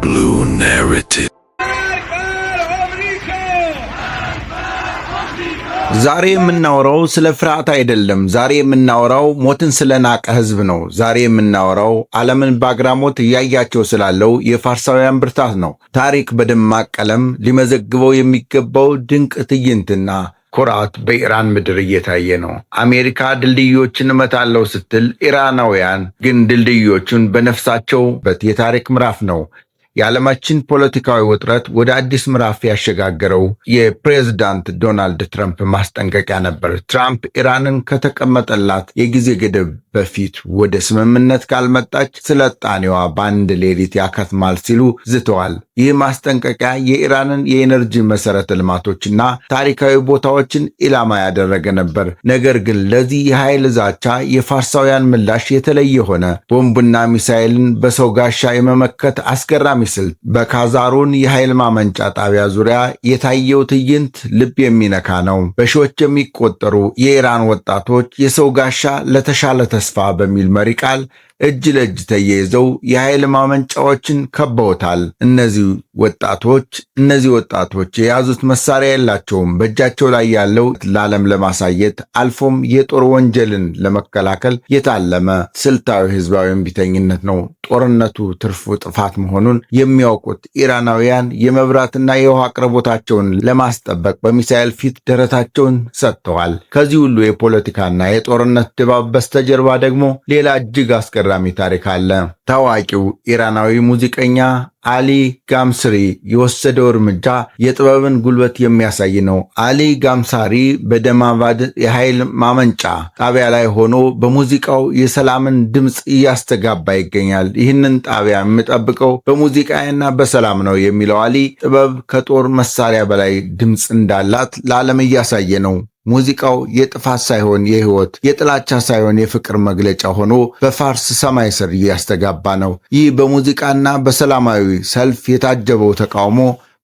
Blue Narrative. ዛሬ የምናወራው ስለ ፍርሃት አይደለም። ዛሬ የምናወራው ሞትን ስለናቀ ህዝብ ነው። ዛሬ የምናወራው ዓለምን በአግራሞት እያያቸው ስላለው የፋርሳውያን ብርታት ነው። ታሪክ በደማቅ ቀለም ሊመዘግበው የሚገባው ድንቅ ትዕይንትና ኩራት በኢራን ምድር እየታየ ነው። አሜሪካ ድልድዮችን እመታለሁ ስትል፣ ኢራናውያን ግን ድልድዮቹን በነፍሳቸው የታሪክ ምዕራፍ ነው። የዓለማችን ፖለቲካዊ ውጥረት ወደ አዲስ ምዕራፍ ያሸጋገረው የፕሬዝዳንት ዶናልድ ትራምፕ ማስጠንቀቂያ ነበር። ትራምፕ ኢራንን ከተቀመጠላት የጊዜ ገደብ በፊት ወደ ስምምነት ካልመጣች ስልጣኔዋ በአንድ ሌሊት ያከትማል ሲሉ ዝተዋል። ይህ ማስጠንቀቂያ የኢራንን የኤነርጂ መሰረተ ልማቶችና ታሪካዊ ቦታዎችን ኢላማ ያደረገ ነበር። ነገር ግን ለዚህ የኃይል ዛቻ የፋርሳውያን ምላሽ የተለየ ሆነ። ቦምብና ሚሳኤልን በሰው ጋሻ የመመከት አስገራሚ ስልት። በካዛሩን የኃይል ማመንጫ ጣቢያ ዙሪያ የታየው ትዕይንት ልብ የሚነካ ነው። በሺዎች የሚቆጠሩ የኢራን ወጣቶች የሰው ጋሻ ለተሻለ ተስፋ በሚል መሪ ቃል እጅ ለእጅ ተያይዘው የኃይል ማመንጫዎችን ከበውታል። እነዚህ ወጣቶች የያዙት መሳሪያ የላቸውም። በእጃቸው ላይ ያለው ለዓለም ለማሳየት አልፎም የጦር ወንጀልን ለመከላከል የታለመ ስልታዊ ህዝባዊ እምቢተኝነት ነው። ጦርነቱ ትርፉ ጥፋት መሆኑን የሚያውቁት ኢራናውያን የመብራትና የውሃ አቅርቦታቸውን ለማስጠበቅ በሚሳኤል ፊት ደረታቸውን ሰጥተዋል። ከዚህ ሁሉ የፖለቲካና የጦርነት ድባብ በስተጀርባ ደግሞ ሌላ እጅግ አስገራሚ ታሪክ አለ። ታዋቂው ኢራናዊ ሙዚቀኛ አሊ ጋምሳሪ የወሰደው እርምጃ የጥበብን ጉልበት የሚያሳይ ነው። አሊ ጋምሳሪ በደማቫድ የኃይል ማመንጫ ጣቢያ ላይ ሆኖ በሙዚቃው የሰላምን ድምፅ እያስተጋባ ይገኛል። ይህንን ጣቢያ የሚጠብቀው በሙዚቃና በሰላም ነው የሚለው አሊ ጥበብ ከጦር መሳሪያ በላይ ድምፅ እንዳላት ለዓለም እያሳየ ነው። ሙዚቃው የጥፋት ሳይሆን የህይወት፣ የጥላቻ ሳይሆን የፍቅር መግለጫ ሆኖ በፋርስ ሰማይ ስር እያስተጋባ ነው። ይህ በሙዚቃና በሰላማዊ ሰልፍ የታጀበው ተቃውሞ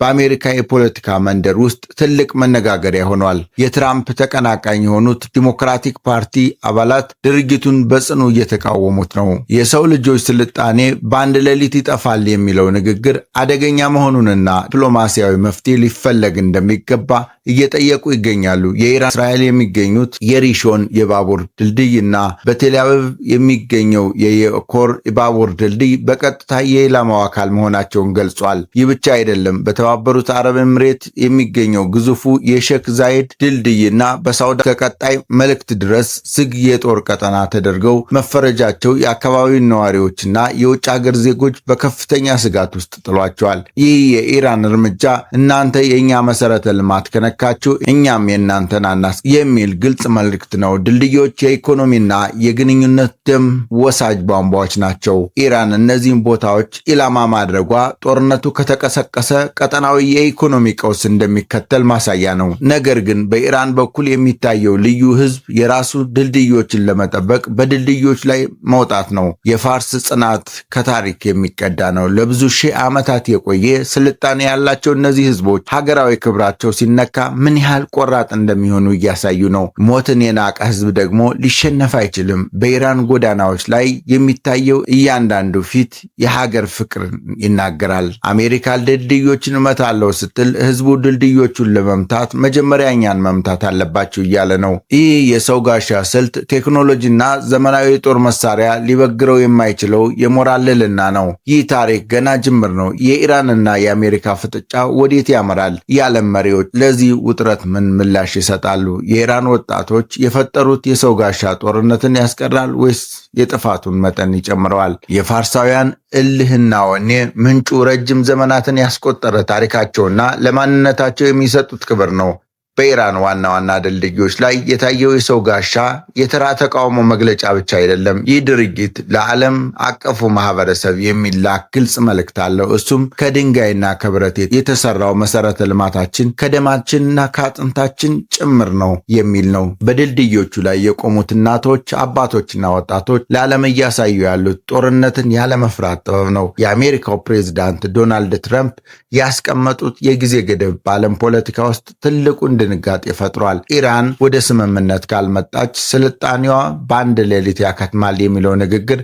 በአሜሪካ የፖለቲካ መንደር ውስጥ ትልቅ መነጋገሪያ ሆኗል። የትራምፕ ተቀናቃኝ የሆኑት ዲሞክራቲክ ፓርቲ አባላት ድርጊቱን በጽኑ እየተቃወሙት ነው። የሰው ልጆች ስልጣኔ በአንድ ሌሊት ይጠፋል የሚለው ንግግር አደገኛ መሆኑንና ዲፕሎማሲያዊ መፍትሄ ሊፈለግ እንደሚገባ እየጠየቁ ይገኛሉ። የኢራን እስራኤል የሚገኙት የሪሾን የባቡር ድልድይና በቴል አቪቭ የሚገኘው የየኮር የባቡር ድልድይ በቀጥታ የኢላማው አካል መሆናቸውን ገልጿል። ይህ ብቻ አይደለም። በተባበሩት አረብ ኤምሬት የሚገኘው ግዙፉ የሼክ ዛይድ ድልድይና በሳውዲ ከቀጣይ መልእክት ድረስ ዝግ የጦር ቀጠና ተደርገው መፈረጃቸው የአካባቢውን ነዋሪዎችና የውጭ ሀገር ዜጎች በከፍተኛ ስጋት ውስጥ ጥሏቸዋል። ይህ የኢራን እርምጃ እናንተ የእኛ መሰረተ ልማት ካችሁ እኛም የእናንተን አናስ የሚል ግልጽ መልእክት ነው። ድልድዮች የኢኮኖሚና የግንኙነት ደም ወሳጅ ቧንቧዎች ናቸው። ኢራን እነዚህን ቦታዎች ኢላማ ማድረጓ ጦርነቱ ከተቀሰቀሰ ቀጠናዊ የኢኮኖሚ ቀውስ እንደሚከተል ማሳያ ነው። ነገር ግን በኢራን በኩል የሚታየው ልዩ ህዝብ የራሱ ድልድዮችን ለመጠበቅ በድልድዮች ላይ መውጣት ነው። የፋርስ ጽናት ከታሪክ የሚቀዳ ነው። ለብዙ ሺህ ዓመታት የቆየ ስልጣኔ ያላቸው እነዚህ ህዝቦች ሀገራዊ ክብራቸው ሲነካ ምን ያህል ቆራጥ እንደሚሆኑ እያሳዩ ነው። ሞትን የናቀ ህዝብ ደግሞ ሊሸነፍ አይችልም። በኢራን ጎዳናዎች ላይ የሚታየው እያንዳንዱ ፊት የሀገር ፍቅር ይናገራል። አሜሪካ ድልድዮችን እመታለሁ ስትል ህዝቡ ድልድዮቹን ለመምታት መጀመሪያ እኛን መምታት አለባቸው እያለ ነው። ይህ የሰው ጋሻ ስልት ቴክኖሎጂና ዘመናዊ የጦር መሳሪያ ሊበግረው የማይችለው የሞራል ልዕልና ነው። ይህ ታሪክ ገና ጅምር ነው። የኢራንና የአሜሪካ ፍጥጫ ወዴት ያመራል? የዓለም መሪዎች ለዚህ ውጥረት ምን ምላሽ ይሰጣሉ? የኢራን ወጣቶች የፈጠሩት የሰው ጋሻ ጦርነትን ያስቀራል ወይስ የጥፋቱን መጠን ይጨምረዋል? የፋርሳውያን እልህና ወኔ ምንጩ ረጅም ዘመናትን ያስቆጠረ ታሪካቸውና ለማንነታቸው የሚሰጡት ክብር ነው። በኢራን ዋና ዋና ድልድዮች ላይ የታየው የሰው ጋሻ የተራ ተቃውሞ መግለጫ ብቻ አይደለም። ይህ ድርጊት ለዓለም አቀፉ ማህበረሰብ የሚላክ ግልጽ መልእክት አለው። እሱም ከድንጋይና ከብረት የተሰራው መሰረተ ልማታችን ከደማችንና ከአጥንታችን ጭምር ነው የሚል ነው። በድልድዮቹ ላይ የቆሙት እናቶች፣ አባቶችና ወጣቶች ለዓለም እያሳዩ ያሉት ጦርነትን ያለመፍራት ጥበብ ነው። የአሜሪካው ፕሬዝዳንት ዶናልድ ትራምፕ ያስቀመጡት የጊዜ ገደብ በዓለም ፖለቲካ ውስጥ ትልቁ ድንጋጤ ፈጥሯል። ኢራን ወደ ስምምነት ካልመጣች ስልጣኔዋ በአንድ ሌሊት ያከትማል የሚለው ንግግር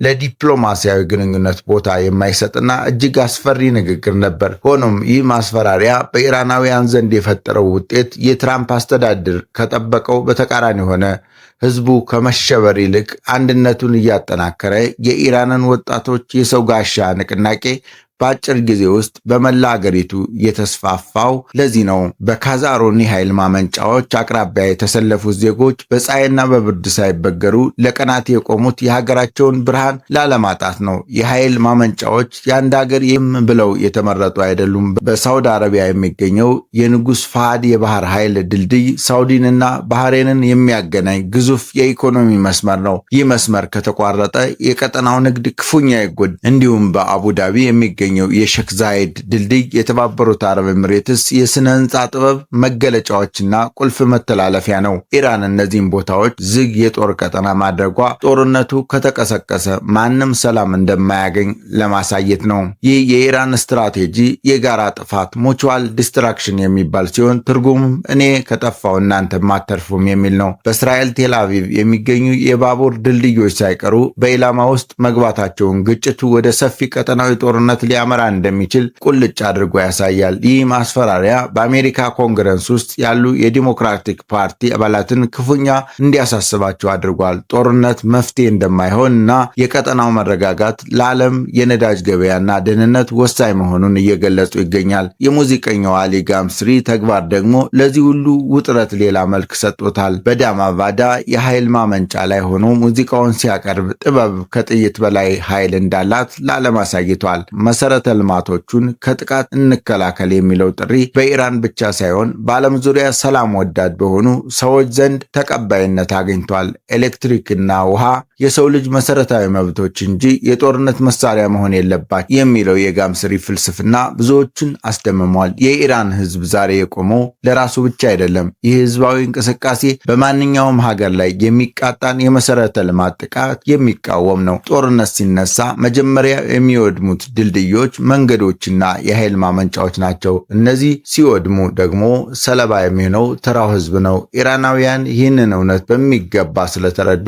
ለዲፕሎማሲያዊ ግንኙነት ቦታ የማይሰጥና እጅግ አስፈሪ ንግግር ነበር። ሆኖም ይህ ማስፈራሪያ በኢራናውያን ዘንድ የፈጠረው ውጤት የትራምፕ አስተዳደር ከጠበቀው በተቃራኒ ሆነ። ህዝቡ ከመሸበር ይልቅ አንድነቱን እያጠናከረ የኢራንን ወጣቶች የሰው ጋሻ ንቅናቄ በአጭር ጊዜ ውስጥ በመላ አገሪቱ የተስፋፋው ለዚህ ነው። በካዛሮኒ ኃይል ማመንጫዎች አቅራቢያ የተሰለፉት ዜጎች በፀሐይና በብርድ ሳይበገሩ ለቀናት የቆሙት የሀገራቸውን ብርሃን ላለማጣት ነው። የኃይል ማመንጫዎች የአንድ ሀገር ይም ብለው የተመረጡ አይደሉም። በሳውዲ አረቢያ የሚገኘው የንጉሥ ፋሃድ የባህር ኃይል ድልድይ ሳውዲንና ባህሬንን የሚያገናኝ ግዙፍ የኢኮኖሚ መስመር ነው። ይህ መስመር ከተቋረጠ የቀጠናው ንግድ ክፉኛ ይጎዳል። እንዲሁም በአቡዳቢ የሚገኘው የሼክ ዛይድ ድልድይ የተባበሩት አረብ ኤምሬትስ የስነ ህንፃ ጥበብ መገለጫዎችና ቁልፍ መተላለፊያ ነው። ኢራን እነዚህን ቦታዎች ዝግ የጦር ቀጠና ማድረጓ ጦርነቱ ከተቀሰቀሰ ማንም ሰላም እንደማያገኝ ለማሳየት ነው። ይህ የኢራን ስትራቴጂ የጋራ ጥፋት ሙቹዋል ዲስትራክሽን የሚባል ሲሆን ትርጉሙም እኔ ከጠፋው እናንተ ማተርፉም የሚል ነው። በእስራኤል ቴል አቪቭ የሚገኙ የባቡር ድልድዮች ሳይቀሩ በኢላማ ውስጥ መግባታቸውን ግጭቱ ወደ ሰፊ ቀጠናዊ ጦርነት ሊያመራ እንደሚችል ቁልጭ አድርጎ ያሳያል። ይህ ማስፈራሪያ በአሜሪካ ኮንግረስ ውስጥ ያሉ የዲሞክራቲክ ፓርቲ አባላትን ክፉኛ እንዲያሳስባቸው አድርጓል። ጦርነት መፍትሄ እንደማይሆንና የቀጠናው መረጋጋት ለዓለም የነዳጅ ገበያና ደህንነት ወሳኝ መሆኑን እየገለጹ ይገኛል። የሙዚቀኛው አሊ ጋምስሪ ተግባር ደግሞ ለዚህ ሁሉ ውጥረት ሌላ መልክ ሰጥቶታል። በዳማቫዳ የኃይል ማመንጫ ላይ ሆኖ ሙዚቃውን ሲያቀርብ ጥበብ ከጥይት በላይ ኃይል እንዳላት ለዓለም አሳይቷል። መሰረተ ልማቶቹን ከጥቃት እንከላከል የሚለው ጥሪ በኢራን ብቻ ሳይሆን በዓለም ዙሪያ ሰላም ወዳድ በሆኑ ሰዎች ዘንድ ተቀባይነት አግኝቷል። ኤሌክትሪክና ውሃ የሰው ልጅ መሰረታዊ መብቶች እንጂ የጦርነት መሳሪያ መሆን የለባቸው የሚለው የጋምስሪ ፍልስፍና ብዙዎችን አስደምሟል። የኢራን ህዝብ ዛሬ የቆመው ለራሱ ብቻ አይደለም። ይህ ህዝባዊ እንቅስቃሴ በማንኛውም ሀገር ላይ የሚቃጣን የመሰረተ ልማት ጥቃት የሚቃወም ነው። ጦርነት ሲነሳ መጀመሪያ የሚወድሙት ድልድዮች፣ መንገዶችና የኃይል ማመንጫዎች ናቸው። እነዚህ ሲወድሙ ደግሞ ሰለባ የሚሆነው ተራው ህዝብ ነው። ኢራናውያን ይህንን እውነት በሚገባ ስለተረዱ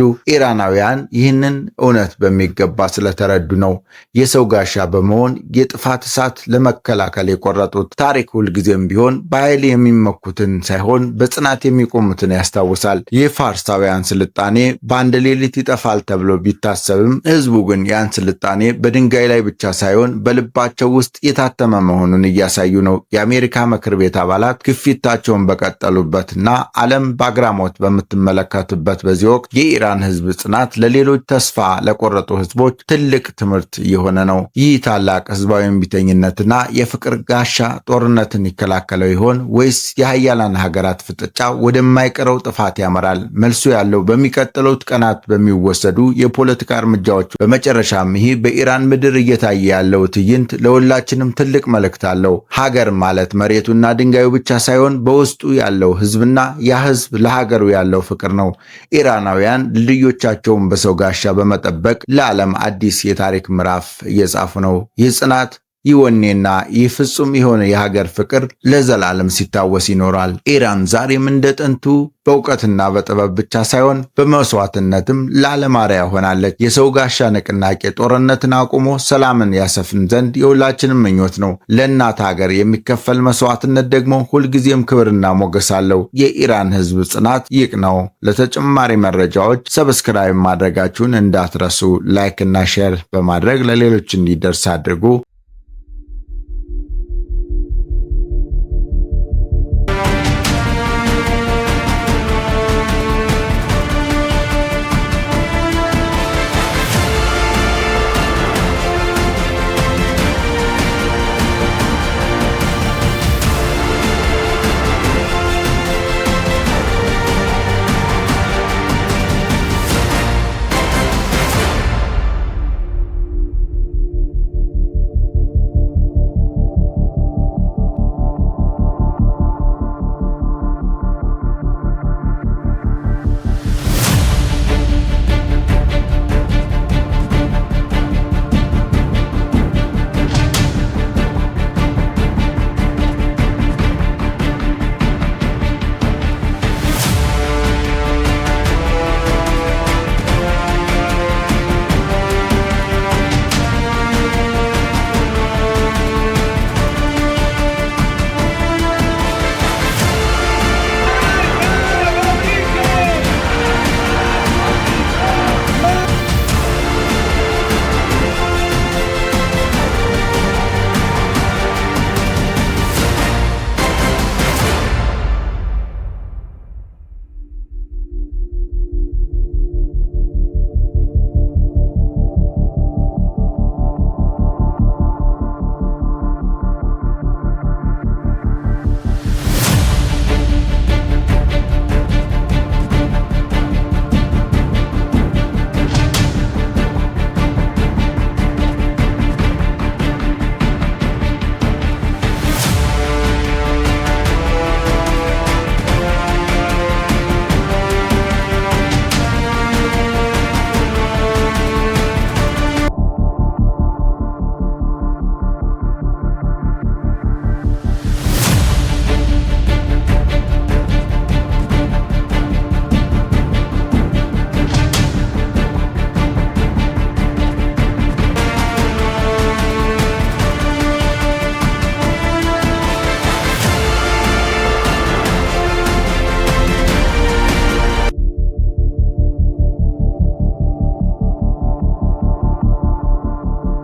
ነው የሰው ጋሻ በመሆን የጥፋት እሳት ለመከላከል የቆረጡት። ታሪክ ሁልጊዜም ቢሆን በኃይል የሚመኩትን ሳይሆን በጽናት የሚቆሙትን ያስታውሳል። የፋርሳውያን ስልጣኔ በአንድ ሌሊት ይጠፋል ተብሎ ቢታሰብም ህዝቡ ግን ያን ስልጣኔ በድንጋይ ላይ ብቻ ሳይሆን በልባቸው ውስጥ የታተመ መሆኑን እያሳዩ ነው። የአሜሪካ ምክር ቤት አባላት ግፊታቸውን በቀጠሉበትና ዓለም በአግራሞት በምትመለከትበት በዚህ ወቅት የኢራን ህዝብ ጽናት ለሌሎች ተስፋ ለቆረጡ ህዝቦች ትልቅ ትምህርት የሆነ ነው። ይህ ታላቅ ህዝባዊ እምቢተኝነትና የፍቅር ጋሻ ጦርነትን ይከላከለው ይሆን ወይስ የሀያላን ሀገራት ፍጥጫ ወደማይቀረው ጥፋት ያመራል? መልሱ ያለው በሚቀጥሉት ቀናት በሚወሰዱ የፖለቲካ እርምጃዎች። በመጨረሻም ይህ በኢራን ምድር እየታየ ያለው ትዕይንት ለሁላችንም ትልቅ መልእክት አለው። ሀገር ማለት መሬቱና ድንጋዩ ብቻ ሳይሆን በውስጡ ያለው ህዝብና ያ ህዝብ ለሀገሩ ያለው ፍቅር ነው። ኢራናውያን ልጆቻቸውን በሰው ጋሻ በመጠበቅ ለዓለም አዲስ የታሪክ ምዕራፍ እየጻፉ ነው። ይህ ጽናት፣ ይህ ወኔና ይህ ፍጹም የሆነ የሀገር ፍቅር ለዘላለም ሲታወስ ይኖራል። ኢራን ዛሬም እንደ ጥንቱ በእውቀትና በጥበብ ብቻ ሳይሆን በመስዋዕትነትም ለዓለም አርአያ ሆናለች። የሰው ጋሻ ንቅናቄ ጦርነትን አቁሞ ሰላምን ያሰፍን ዘንድ የሁላችንም ምኞት ነው። ለእናት ሀገር የሚከፈል መስዋዕትነት ደግሞ ሁልጊዜም ክብርና ሞገስ አለው። የኢራን ህዝብ ጽናት ይቅ ነው። ለተጨማሪ መረጃዎች ሰብስክራይብ ማድረጋችሁን እንዳትረሱ። ላይክ እና ሼር በማድረግ ለሌሎች እንዲደርስ አድርጉ።